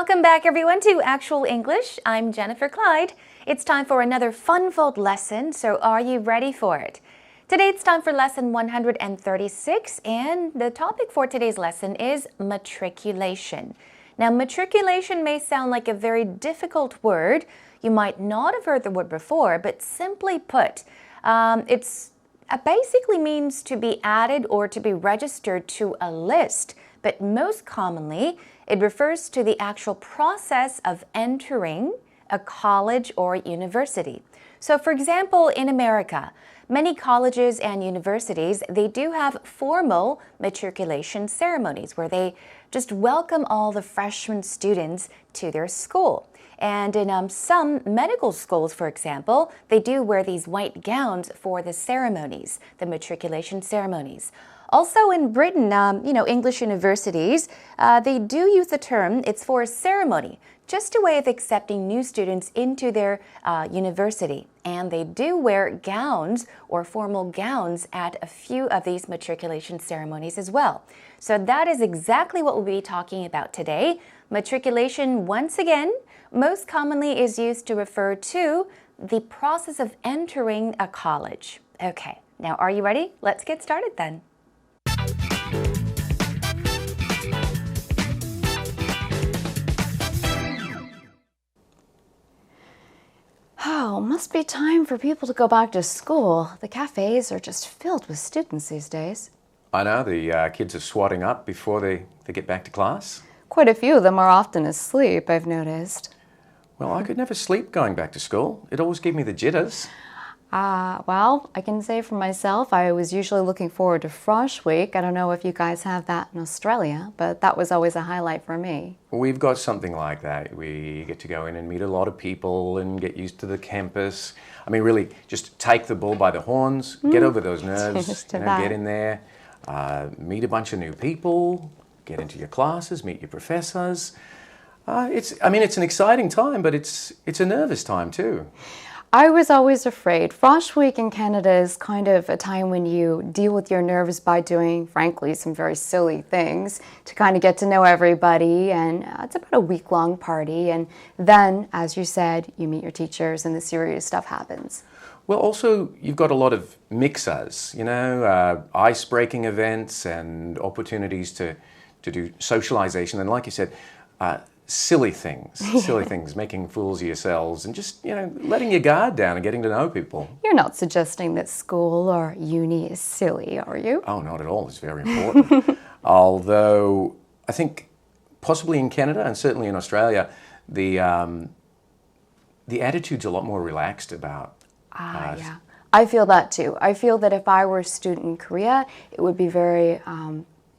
Welcome back everyone to Actual English. I'm Jennifer Clyde. It's time for another fun-filled lesson, so are you ready for it? Today it's time for lesson 136 and the topic for today's lesson is matriculation. Now matriculation may sound like a very difficult word. You might not have heard the word before, but simply put, it basically means to be added or to be registered to a list, but most commonly it refers to the actual process of entering a college or university. So for example, in America, many colleges and universities, they do have formal matriculation ceremonies where they just welcome all the freshman students to their school. And in some medical schools, for example, they do wear these white gowns for the ceremonies, the matriculation ceremonies. Also in Britain, English universities, they do use the term, it's for a ceremony, just a way of accepting new students into their university. And they do wear gowns or formal gowns at a few of these matriculation ceremonies as well. So that is exactly what we'll be talking about today. Matriculation, once again, most commonly is used to refer to the process of entering a college. Okay, now are you ready? Let's get started then. Oh, must be time for people to go back to school. The cafes are just filled with students these days. I know, the kids are swatting up before they get back to class. Quite a few of them are often asleep, I've noticed. Well, I could never sleep going back to school. It always gave me the jitters. Well, I can say for myself, I was usually looking forward to Frosh Week. I don't know if you guys have that in Australia, but that was always a highlight for me. We've got something like that. We get to go in and meet a lot of people and get used to the campus. I mean, really, just take the bull by the horns, get over those nerves, get in there, meet a bunch of new people, get into your classes, meet your professors. It's an exciting time, but it's a nervous time too. I was always afraid. Frosh Week in Canada is kind of a time when you deal with your nerves by doing, frankly, some very silly things to kind of get to know everybody, and it's about a week-long party, and then, as you said, you meet your teachers and the serious stuff happens. Well, also, you've got a lot of mixers, ice-breaking events and opportunities to do socialization, and like you said, silly things, making fools of yourselves and just, letting your guard down and getting to know people. You're not suggesting that school or uni is silly, are you? Oh, not at all. It's very important. Although I think possibly in Canada and certainly in Australia, the attitude's a lot more relaxed about. Yeah. I feel that too. I feel that if I were a student in Korea, it would be very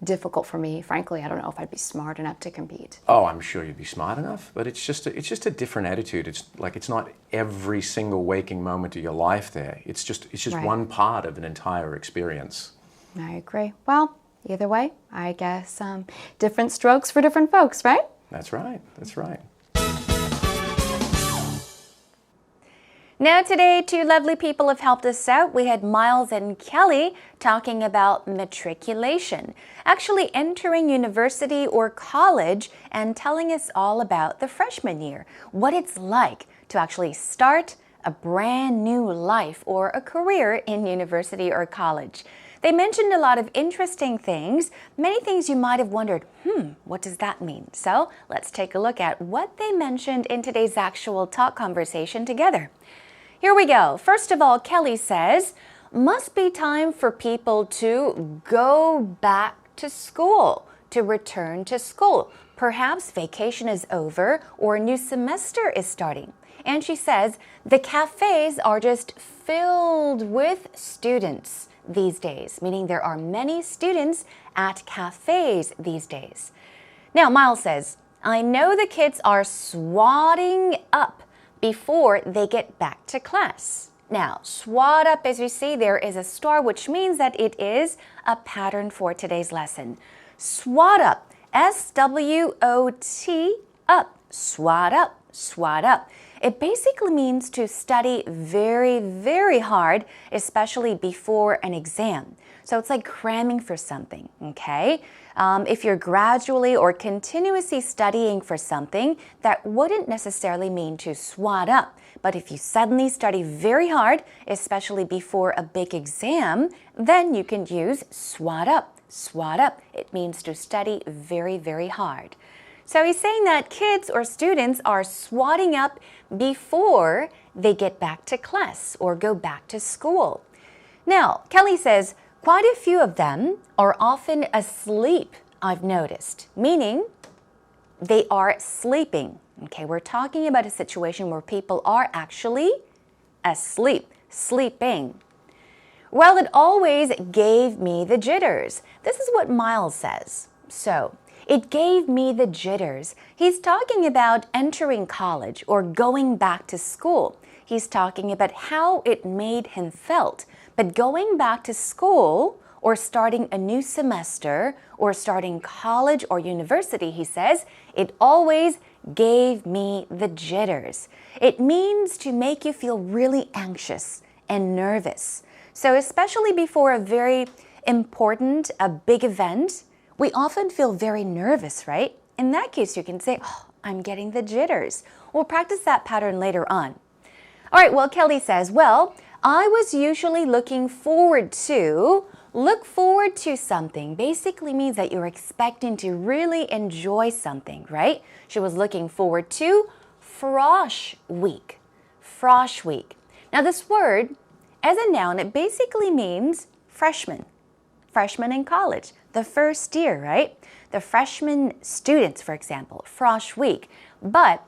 difficult for me. Frankly, I don't know if I'd be smart enough to compete. Oh, I'm sure you'd be smart enough, but it's just a different attitude. It's not every single waking moment of your life there. It's just right. One part of an entire experience. I agree. Well, either way, I guess different strokes for different folks, right? That's right. That's right. Now today, two lovely people have helped us out. We had Miles and Kelly talking about matriculation, actually entering university or college and telling us all about the freshman year, what it's like to actually start a brand new life or a career in university or college. They mentioned a lot of interesting things, many things you might have wondered, what does that mean? So let's take a look at what they mentioned in today's actual talk conversation together. Here we go. First of all, Kelly says, must be time for people to go back to school, to return to school. Perhaps vacation is over or a new semester is starting. And she says, the cafes are just filled with students these days, meaning there are many students at cafes these days. Now, Miles says, I know the kids are swatting up before they get back to class. Now, swat up, as you see, there is a star, which means that it is a pattern for today's lesson. Swat up, S-W-O-T, up, swat up, swat up. it basically means to study very, very hard, especially before an exam. So it's like cramming for something, okay? If you're gradually or continuously studying for something, that wouldn't necessarily mean to swat up. But if you suddenly study very hard, especially before a big exam, then you can use swat up. Swat up, it means to study very, very hard. So he's saying that kids or students are swatting up before they get back to class or go back to school. Now, Kelly says, quite a few of them are often asleep, I've noticed, meaning they are sleeping. Okay, we're talking about a situation where people are actually asleep, sleeping. Well, it always gave me the jitters. This is what Miles says. So, it gave me the jitters. He's talking about entering college or going back to school. He's talking about how it made him felt. But going back to school or starting a new semester or starting college or university, he says, it always gave me the jitters. It means to make you feel really anxious and nervous. So especially before a very important, a big event, we often feel very nervous, right? In that case, you can say, oh, I'm getting the jitters. We'll practice that pattern later on. All right, well, Kelly says, well, I was usually looking forward to. Look forward to something basically means that you're expecting to really enjoy something, right? She was looking forward to Frosh Week. Frosh Week. Now, this word, as a noun, it basically means freshman. Freshman in college, the first year, right? The freshman students, for example, Frosh Week. But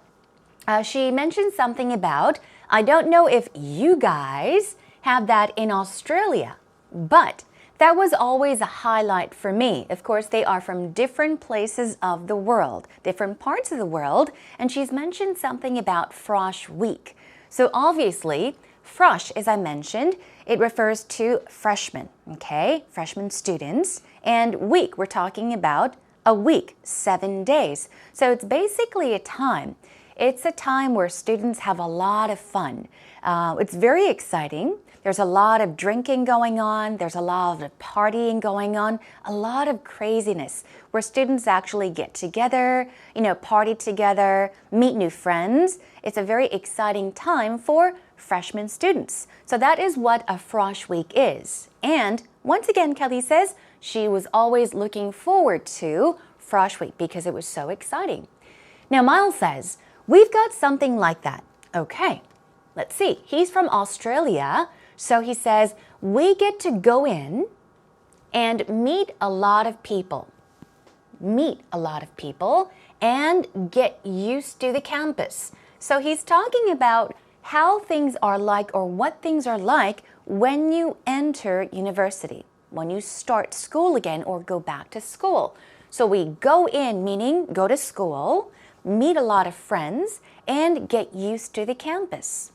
she mentioned something about, I don't know if you guys have that in Australia, but that was always a highlight for me. Of course, they are from different places of the world, different parts of the world, and she's mentioned something about Frosh Week. So obviously, Frosh, as I mentioned, it refers to freshmen, okay? Freshman students. And week, we're talking about a week, 7 days. So it's basically a time. It's a time where students have a lot of fun. It's very exciting. There's a lot of drinking going on. There's a lot of partying going on. A lot of craziness where students actually get together, party together, meet new friends. It's a very exciting time for freshman students. So that is what a Frosh Week is. And once again, Kelly says she was always looking forward to Frosh Week because it was so exciting. Now, Miles says, we've got something like that. Okay, let's see. He's from Australia. So he says, we get to go in and meet a lot of people. Meet a lot of people and get used to the campus. So he's talking about how things are like or what things are like when you enter university, when you start school again or go back to school. So we go in, meaning go to school, meet a lot of friends, and get used to the campus.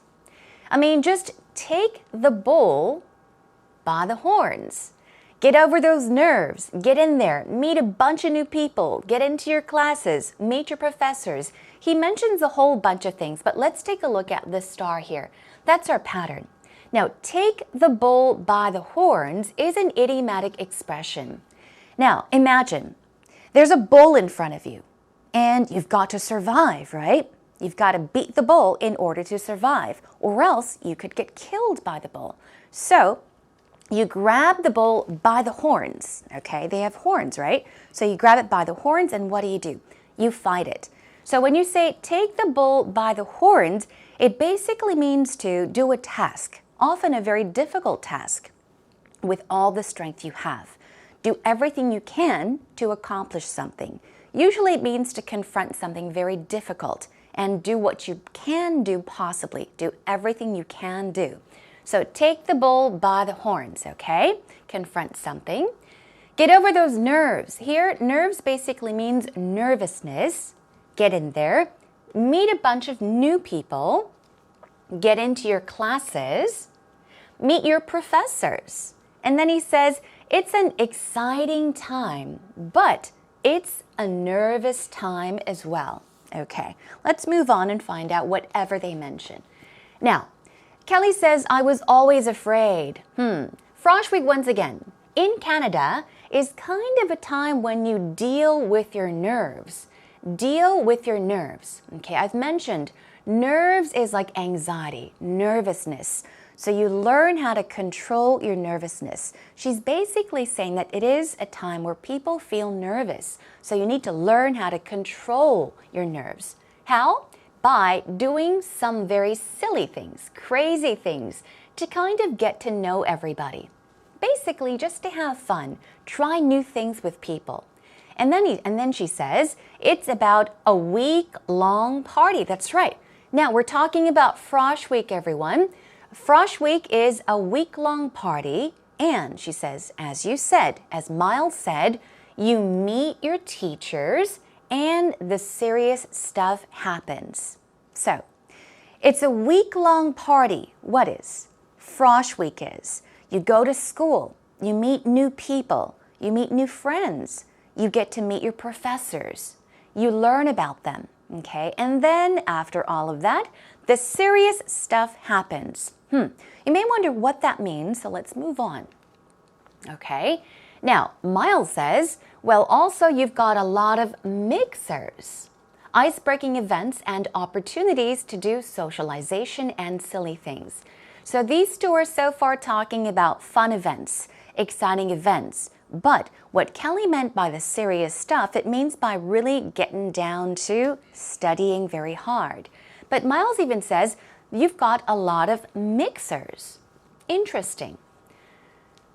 I mean, just take the bull by the horns. Get over those nerves. Get in there. Meet a bunch of new people. Get into your classes. Meet your professors. He mentions a whole bunch of things, but let's take a look at the star here. That's our pattern. Now, take the bull by the horns is an idiomatic expression. Now, imagine there's a bull in front of you, and you've got to survive, right? You've got to beat the bull in order to survive, or else you could get killed by the bull. So you grab the bull by the horns, okay? They have horns, right? So you grab it by the horns, and what do? You fight it. So when you say take the bull by the horns, it basically means to do a task, often a very difficult task, with all the strength you have. Do everything you can to accomplish something. Usually it means to confront something very difficult and do what you can do possibly. Do everything you can do. So take the bull by the horns, okay? Confront something. Get over those nerves. Here, nerves basically means nervousness. Get in there. Meet a bunch of new people. Get into your classes. Meet your professors. And then he says, it's an exciting time, but it's a nervous time as well. Okay, let's move on and find out whatever they mention. Now, Kelly says, I was always afraid. Frosh Week once again. In Canada is kind of a time when you deal with your nerves. Deal with your nerves. Okay, I've mentioned nerves is like anxiety, nervousness. So you learn how to control your nervousness. She's basically saying that it is a time where people feel nervous. So you need to learn how to control your nerves. How? By doing some very silly things, crazy things, to kind of get to know everybody. Basically, just to have fun, try new things with people. And then she says, it's about a week-long party. That's right. Now, we're talking about Frosh Week, everyone. Frosh Week is a week-long party. And she says, as you said, as Miles said, you meet your teachers and the serious stuff happens. So, it's a week-long party. What is? Frosh Week is. You go to school, you meet new people, you meet new friends, you get to meet your professors, you learn about them, okay? And then after all of that, the serious stuff happens. You may wonder what that means, so let's move on. Okay, now Miles says, well, also you've got a lot of mixers, ice-breaking events and opportunities to do socialization and silly things. So these two are so far talking about fun events, exciting events. But what Kelly meant by the serious stuff, it means by really getting down to studying very hard. But Miles even says, you've got a lot of mixers. Interesting.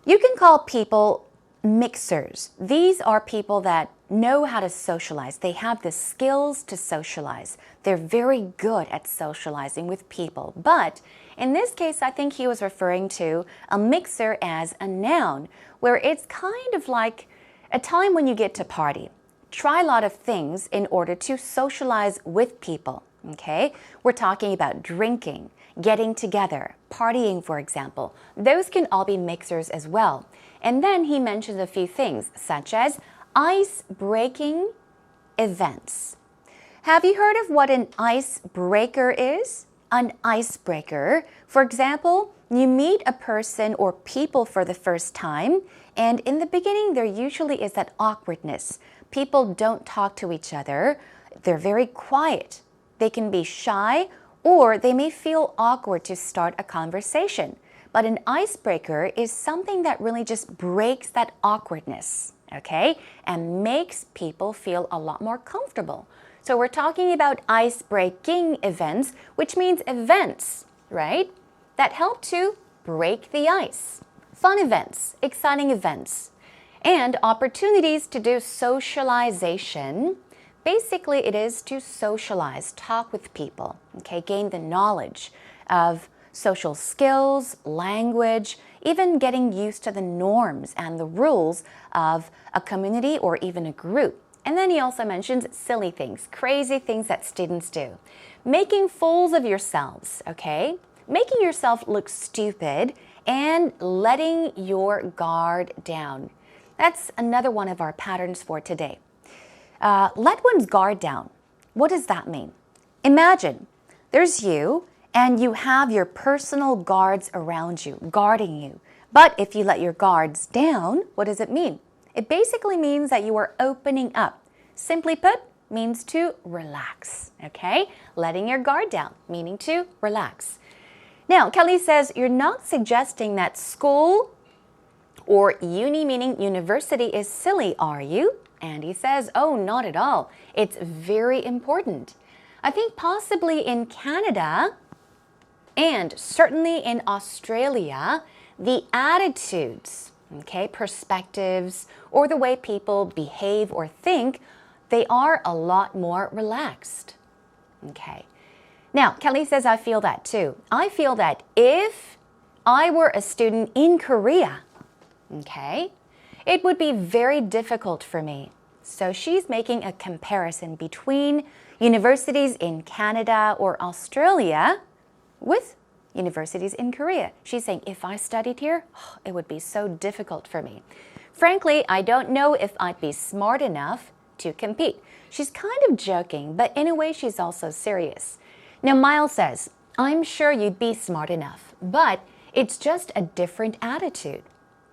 You can call people mixers. These are people that know how to socialize. They have the skills to socialize. They're very good at socializing with people. But in this case, I think he was referring to a mixer as a noun, where it's kind of like a time when you get to party. Try a lot of things in order to socialize with people, okay? We're talking about drinking, getting together, partying, for example. Those can all be mixers as well. And then he mentions a few things, such as ice-breaking events. Have you heard of what an icebreaker is? An icebreaker, for example, you meet a person or people for the first time, and in the beginning there usually is that awkwardness. People don't talk to each other. They're very quiet. They can be shy, or they may feel awkward to start a conversation. But an icebreaker is something that really just breaks that awkwardness, okay, and makes people feel a lot more comfortable. So we're talking about ice-breaking events, which means events, right, that help to break the ice. Fun events, exciting events, and opportunities to do socialization. Basically, it is to socialize, talk with people, okay, gain the knowledge of social skills, language, even getting used to the norms and the rules of a community or even a group. And then he also mentions silly things, crazy things that students do. Making fools of yourselves, okay? Making yourself look stupid and letting your guard down. That's another one of our patterns for today. Let one's guard down. What does that mean? Imagine there's you and you have your personal guards around you, guarding you. But if you let your guards down, what does it mean? It basically means that you are opening up. Simply put, means to relax, okay? Letting your guard down, meaning to relax. Now, Kelly says you're not suggesting that school or uni, meaning university, is silly, are you? And he says, oh, not at all. It's very important. I think possibly in Canada and certainly in Australia, the attitudes, okay, perspectives, or the way people behave or think, they are a lot more relaxed, okay? Now, Kelly says, I feel that too. I feel that if I were a student in Korea, okay, it would be very difficult for me. So she's making a comparison between universities in Canada or Australia with universities in Korea. She's saying, if I studied here, it would be so difficult for me. Frankly, I don't know if I'd be smart enough to compete. She's kind of joking, but in a way she's also serious. Now Miles says, I'm sure you'd be smart enough, but it's just a different attitude.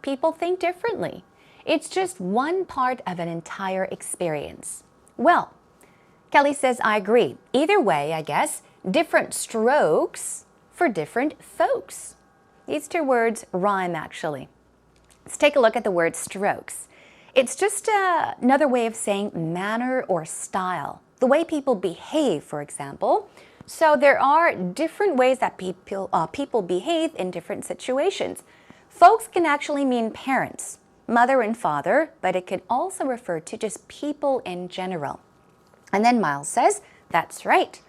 People think differently. It's just one part of an entire experience. Well, Kelly says, I agree. Either way, I guess, different strokes for different folks. These two words rhyme, actually. Let's take a look at the word strokes. It's just another way of saying manner or style, the way people behave, for example. So there are different ways that people behave in different situations. Folks can actually mean parents, mother and father, but it could also refer to just people in general. And then Miles says, that's right.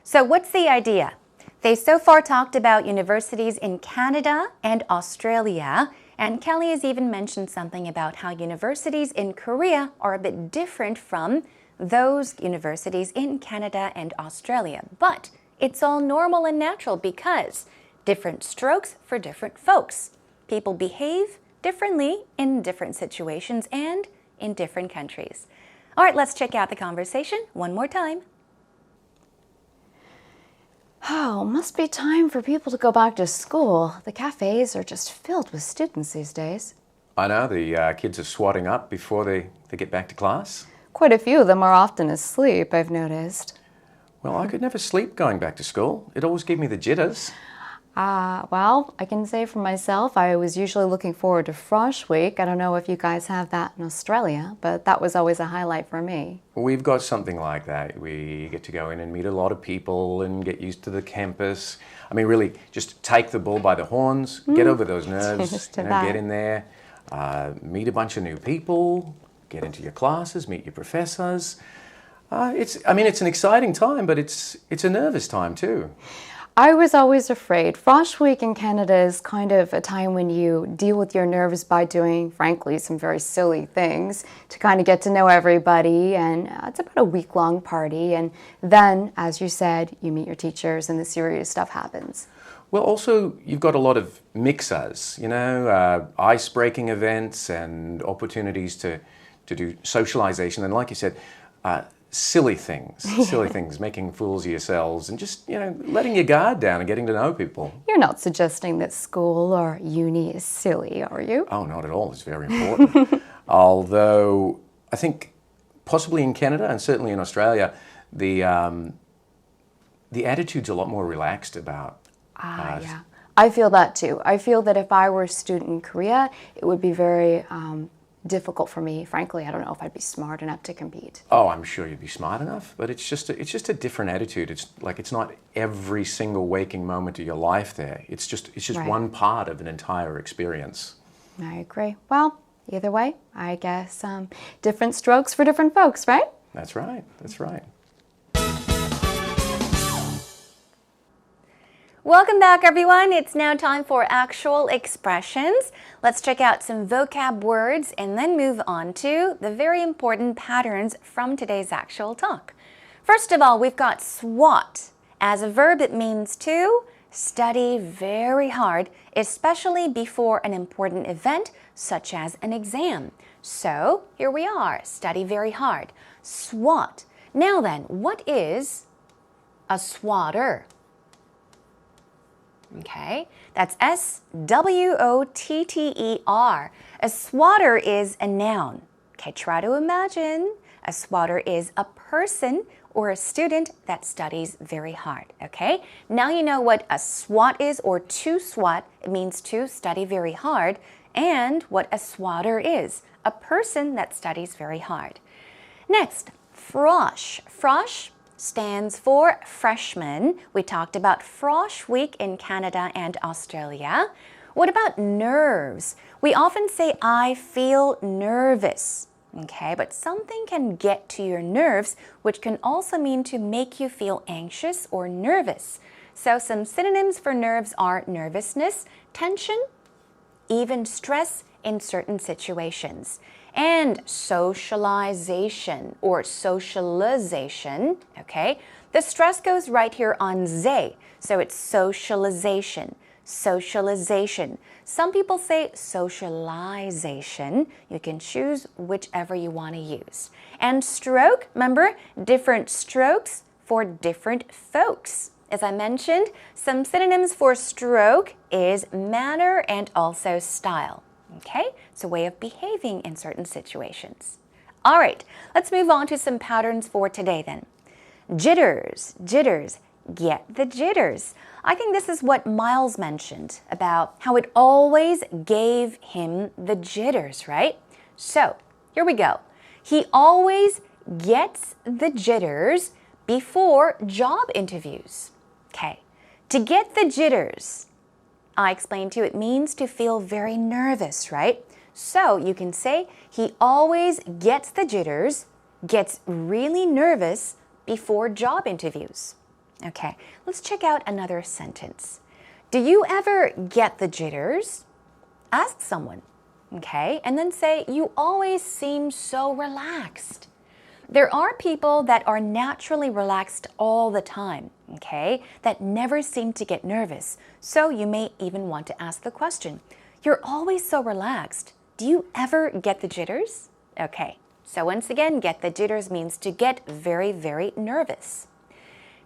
So what's the idea? They so far talked about universities in Canada and Australia, and Kelly has even mentioned something about how universities in Korea are a bit different from those universities in Canada and Australia. But it's all normal and natural because different strokes for different folks. People behave differently in different situations and in different countries. All right, let's check out the conversation one more time. Oh, must be time for people to go back to school. The cafes are just filled with students these days. I know, the kids are swatting up before they get back to class. Quite a few of them are often asleep, I've noticed. Well, I could never sleep going back to school. It always gave me the jitters. Well, I can say for myself, I was usually looking forward to Frosh Week. I don't know if you guys have that in Australia, but that was always a highlight for me. We've got something like that. We get to go in and meet a lot of people and get used to the campus. I mean, really, just take the bull by the horns, get over those nerves, get in there, meet a bunch of new people, get into your classes, meet your professors. It's an exciting time, but it's a nervous time too. I was always afraid. Frosh Week in Canada is kind of a time when you deal with your nerves by doing, frankly, some very silly things to kind of get to know everybody, and it's about a week-long party, and then, as you said, you meet your teachers and the serious stuff happens. Well, also, you've got a lot of mixers, ice-breaking events and opportunities to do socialization, and like you said, silly things, making fools of yourselves and just, letting your guard down and getting to know people. You're not suggesting that school or uni is silly, are you? Oh, not at all. It's very important. Although I think possibly in Canada and certainly in Australia, the attitude's a lot more relaxed about. Yeah. I feel that too. I feel that if I were a student in Korea, it would be very difficult for me. Frankly, I don't know if I'd be smart enough to compete. Oh, I'm sure you'd be smart enough, but it's just a different attitude. It's not every single waking moment of your life there. It's just right. One part of an entire experience. I agree. Well, either way, I guess different strokes for different folks, right? That's right. That's right. Welcome back, everyone. It's now time for actual expressions. Let's check out some vocab words and then move on to the very important patterns from today's actual talk. First of all, we've got SWAT. As a verb, it means to study very hard, especially before an important event such as an exam. So here we are, study very hard. SWAT. Now then, what is a swatter? Okay, that's S-W-O-T-T-E-R. A swatter is a noun. Okay, try to imagine. A swatter is a person or a student that studies very hard. Okay, now you know what a SWAT is, or to SWAT. It means to study very hard. And what a swatter is, a person that studies very hard. Next, Frosh. Frosh stands for freshman. We talked about Frosh Week in Canada and Australia. What about nerves? We often say, I feel nervous. Okay, but something can get to your nerves, which can also mean to make you feel anxious or nervous. So some synonyms for nerves are nervousness, tension, even stress in certain situations. And socialization or socialization, okay? The stress goes right here on ze, so it's socialization. socialization. Some people say socialization. You can choose whichever you want to use. And stroke, remember, different strokes for different folks. As I mentioned, some synonyms for stroke is manner and also style. Okay, it's a way of behaving in certain situations. All right, let's move on to some patterns for today then. Jitters, jitters, get the jitters. I think this is what Miles mentioned about how it always gave him the jitters, right? So, here we go. He always gets the jitters before job interviews. Okay, to get the jitters, I explained to you, it means to feel very nervous, right? So you can say he always gets the jitters, gets really nervous before job interviews. Okay, let's check out another sentence. Do you ever get the jitters? Ask someone, okay? And then say, you always seem so relaxed. There are people that are naturally relaxed all the time, okay, that never seem to get nervous. So you may even want to ask the question, you're always so relaxed. Do you ever get the jitters? Okay, so once again, get the jitters means to get very, very nervous.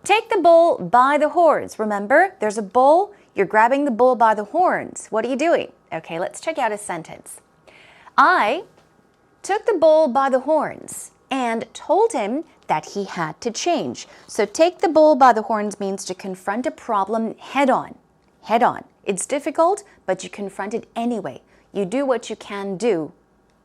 Take the bull by the horns. Remember, there's a bull, you're grabbing the bull by the horns. What are you doing? Okay, let's check out a sentence. I took the bull by the horns and told him that he had to change. So take the bull by the horns means to confront a problem head on. Head on. It's difficult, but you confront it anyway. You do what you can do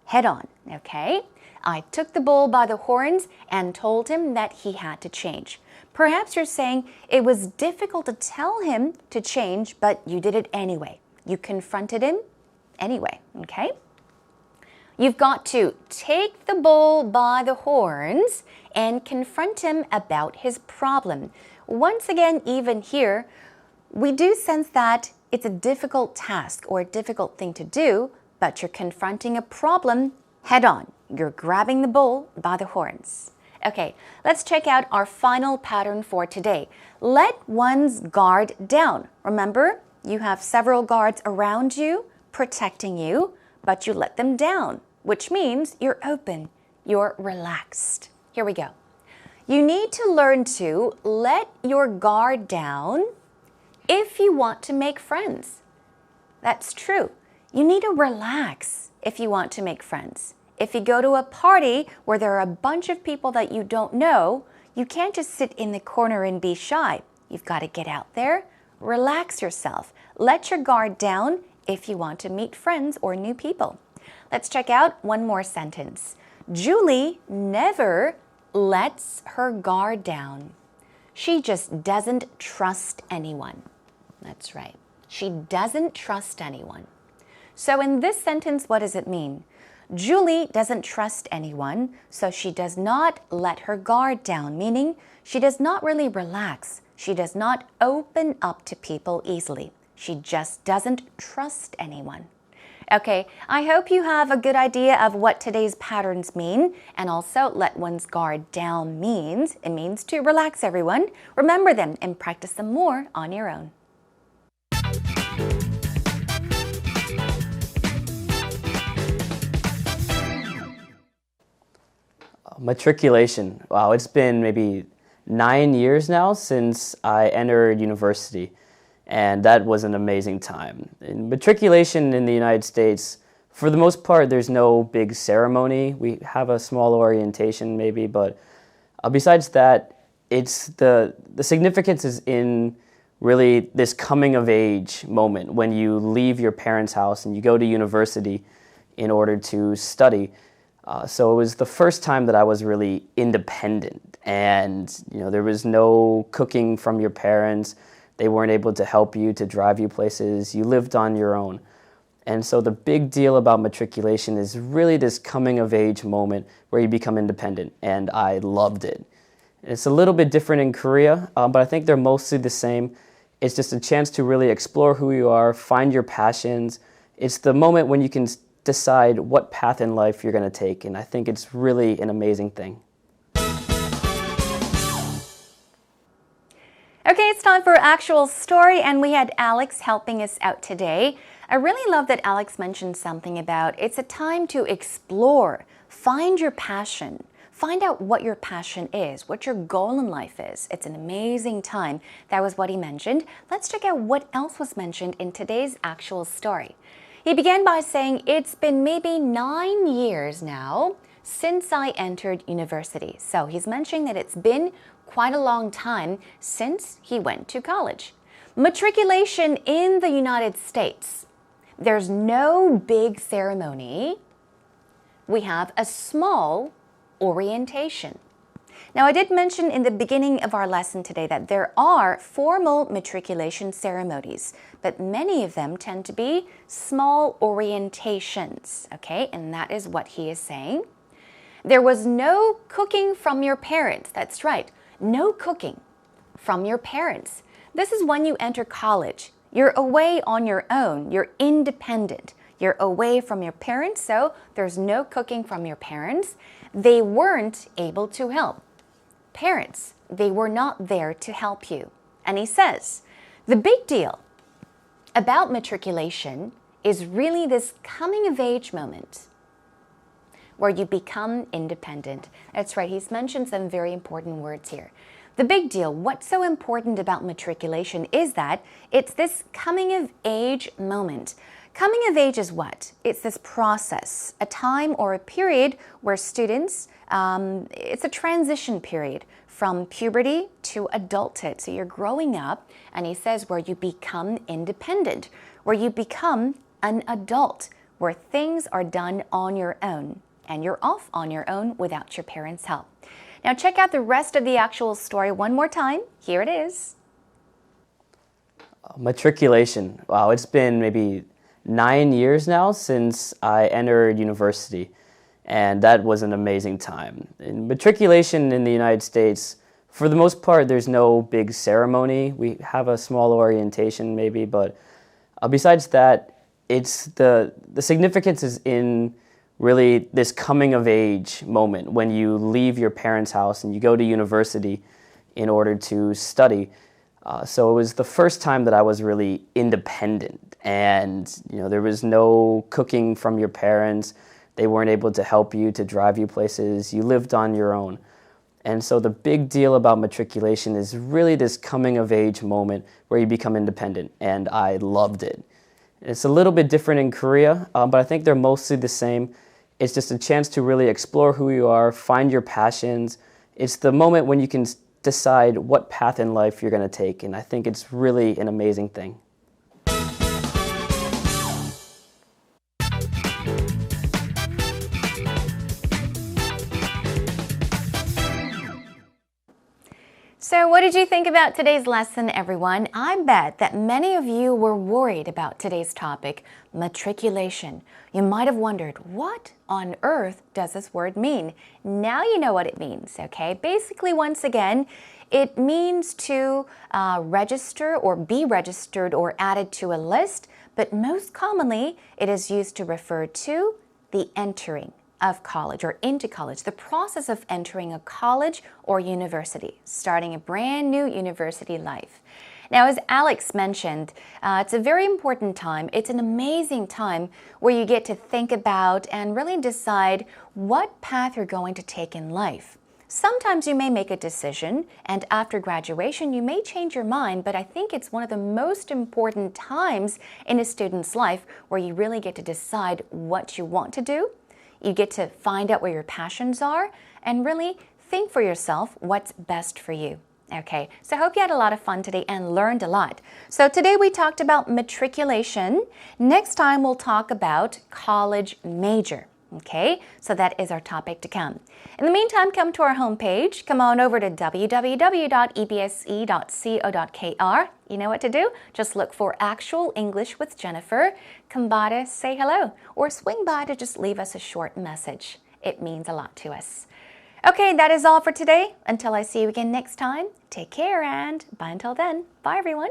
head on, okay? I took the bull by the horns and told him that he had to change. Perhaps you're saying it was difficult to tell him to change, but you did it anyway. You confronted him anyway, okay? You've got to take the bull by the horns and confront him about his problem. Once again, even here, we do sense that it's a difficult task or a difficult thing to do, but you're confronting a problem head on. You're grabbing the bull by the horns. Okay, let's check out our final pattern for today. Let one's guard down. Remember, you have several guards around you, protecting you, but you let them down, which means you're open, you're relaxed. Here we go. You need to learn to let your guard down if you want to make friends. That's true. You need to relax if you want to make friends. If you go to a party where there are a bunch of people that you don't know, you can't just sit in the corner and be shy. You've got to get out there, relax yourself. Let your guard down if you want to meet friends or new people. Let's check out one more sentence. Julie never lets her guard down. She just doesn't trust anyone. That's right. She doesn't trust anyone. So in this sentence, what does it mean? Julie doesn't trust anyone, so she does not let her guard down, meaning she does not really relax. She does not open up to people easily. She just doesn't trust anyone. Okay, I hope you have a good idea of what today's patterns mean, and also let one's guard down means. It means to relax, everyone. Remember them and practice them more on your own. Matriculation. Wow, it's been maybe 9 years now since I entered university, and that was an amazing time. In matriculation in the United States, for the most part, there's no big ceremony. We have a small orientation maybe, but besides that, it's the significance is in really this coming of age moment when you leave your parents' house and you go to university in order to study. So it was the first time that I was really independent, and there was no cooking from your parents. They weren't able to help you, to drive you places. You lived on your own. And so the big deal about matriculation is really this coming of age moment where you become independent, and I loved it. It's a little bit different in Korea, but I think they're mostly the same. It's just a chance to really explore who you are, find your passions. It's the moment when you can decide what path in life you're going to take, and I think it's really an amazing thing. Okay, it's time for for actual story, and we had Alex helping us out today. I really love that Alex mentioned something about it's a time to explore, find your passion, find out what your passion is, what your goal in life is. It's an amazing time. That was what he mentioned. Let's check out what else was mentioned in today's actual story. He began by saying it's been maybe 9 years now since I entered university. So he's mentioning that it's been quite a long time since he went to college. Matriculation in the United States. There's no big ceremony. We have a small orientation. Now, I did mention in the beginning of our lesson today that there are formal matriculation ceremonies, but many of them tend to be small orientations, okay? And that is what he is saying. There was no cooking from your parents. That's right, no cooking from your parents. This is when you enter college. You're away on your own. You're independent. You're away from your parents, so there's no cooking from your parents. They weren't able to help. Parents, they were not there to help you. And he says, the big deal about matriculation is really this coming of age moment where you become independent. That's right, he's mentioned some very important words here. The big deal, what's so important about matriculation is that it's this coming of age moment. Coming of age is what? It's this process, a time or a period where students, it's a transition period from puberty to adulthood. So you're growing up, and he says where you become independent, where you become an adult, where things are done on your own, and you're off on your own without your parents' help. Now check out the rest of the actual story one more time. Here it is. Matriculation. Wow, it's been maybe 9 years now since I entered university, and that was an amazing time. In matriculation in the United States, for the most part, there's no big ceremony. We have a small orientation maybe, but besides that, it's the significance is in really this coming of age moment when you leave your parents' house and you go to university in order to study. So it was the first time that I was really independent, and there was no cooking from your parents. They weren't able to help you, to drive you places. You lived on your own. And so the big deal about matriculation is really this coming of age moment where you become independent, and I loved it. It's a little bit different in Korea, but I think they're mostly the same. It's just a chance to really explore who you are, find your passions. It's the moment when you can decide what path in life you're going to take, and I think it's really an amazing thing. So what did you think about today's lesson, everyone? I bet that many of you were worried about today's topic, matriculation. You might have wondered, what on earth does this word mean? Now you know what it means, okay? Basically, once again, it means to register or be registered or added to a list, but most commonly, it is used to refer to the entering of college or into college, the process of entering a college or university, starting a brand new university life. Now, as Alex mentioned, it's a very important time. It's an amazing time where you get to think about and really decide what path you're going to take in life. Sometimes you may make a decision, and after graduation, you may change your mind, but I think it's one of the most important times in a student's life where you really get to decide what you want to do. You get to find out where your passions are and really think for yourself what's best for you. Okay, so I hope you had a lot of fun today and learned a lot. So today we talked about matriculation. Next time we'll talk about college major. Okay, so that is our topic to come. In the meantime, come to our homepage. Come on over to www.ebse.co.kr. You know what to do? Just look for Actual English with Jennifer. Come by to say hello or swing by to just leave us a short message. It means a lot to us. Okay, that is all for today. Until I see you again next time, take care and bye until then. Bye, everyone.